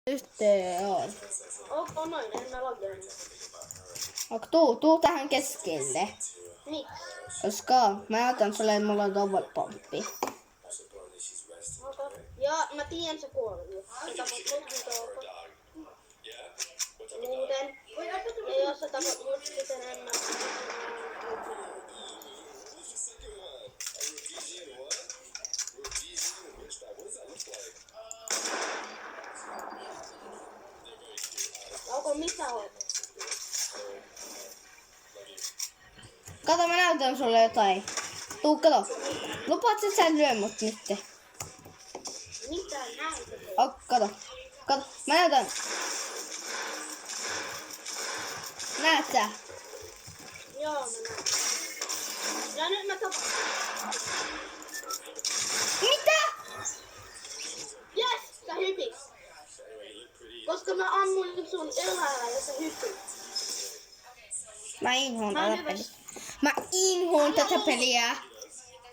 Yhteen. On noin, en mä login. Tuu tähän keskelle. Miksi? Koska mä otan sulle, että mulla on double pomppi. Joo, mä tiedän se kuoli. Muuten. Ja jos sä tapat mut, sitten en mä. Onko mitä hoitaa? Kato, mä näytän sulle jotain. Tuu, kato. Lupaat, että sä et lyö mut nyt. Mitä näytät? Kato. Kato, mä näytän. Näet sä? Joo, mä näen. Ja nyt mä tapan. Mitä? Yes, sä hypit. Koska mä ammuin sun elällä ja sä hypit. Mä inhoon tätä peliä. Mä inhoon tätä peliä.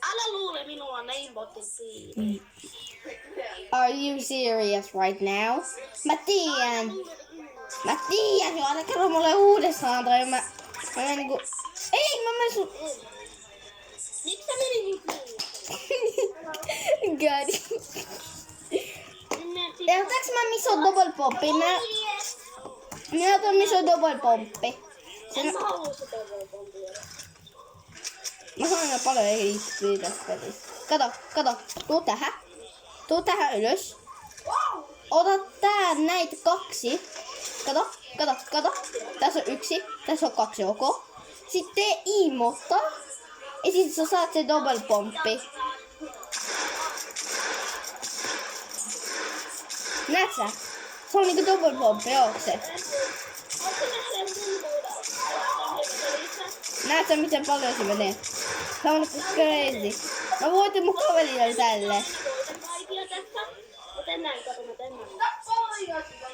Älä luule minua namebotin siinä. Are you serious right now? Mä tiedän. Jo, älä kerro mulle uudestaan toi. Mä menen niinku... Ei, mä menen sun... Miksi sä meni nyt niin? God. Tehdäänkö mä missä on double pomppi? Mä otan missä on double pomppi. En mä halua sitä pompia. Mä sanon jo paljon ei tässä pelissä. Kato. Tuu tähän ylös. Ota tää näitä 2. Kato. Tässä on 1. Tässä on 2, ok. Sitten tee emotta. Ja sit sä saat se double pomppi. Näet sä? Se on niinku double pomppi, onko se? Näet sä miten paljon se menee? Se on niinku crazy. Mä voitin mun kaverille tälle. Mä teen näin.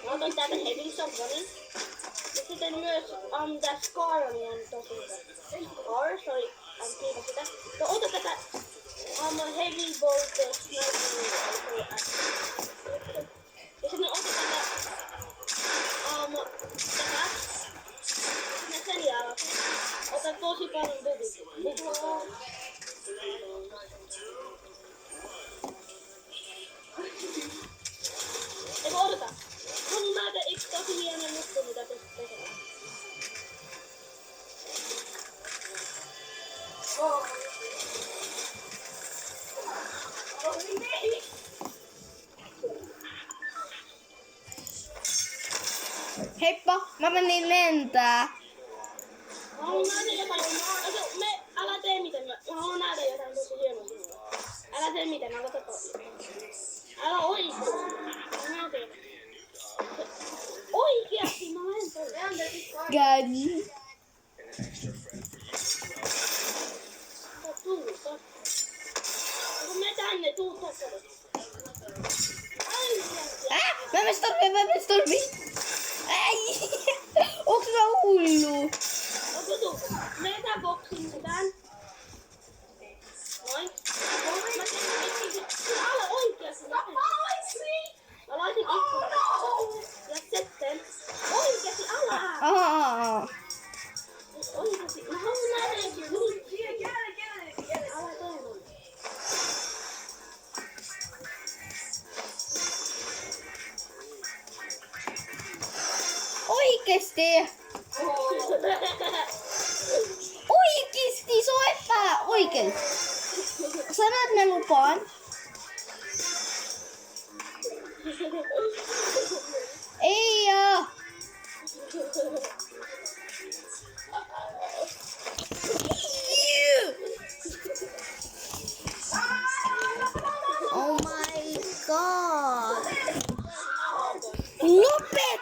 Mä otan täältä Heavy Symphony. Ja sitten myös tää Scar on tosi hyvä. Scar, sorry, kiitos sitä. No ota tätä Heavy Voltage Sniper. Ja sitten ota tätä ja sen jälkeen ota tosi paljon bubblegum. Eikö odota? Mun näitä yksi tosi hieno juttu, mitä te tekee. Heippa, mä menin lentää. Mä haluan nähdä jotain. Älä tee miten mä haluan nähdä jotain tosi hienoa sinua. Älä tee miten, älä tee älä oikein. Mä teen. Oikeasti, mä lähden pois. God. Tuu. Kun me tänne, tuu takaisin. Mä menen stormiin. Ai! Onks mä hullu? Onko tuu? Mene boksiin sisään. Noin. Mä tein älä oikeasti. Mä laitin ikkunan. Ja sitten. Oikeasti, älä. Oikeasti. Mä haluan nähdä jokin. Älä toivon. Oikeesti! Oikeesti, se on oikeesti. Sanat ne lupaan.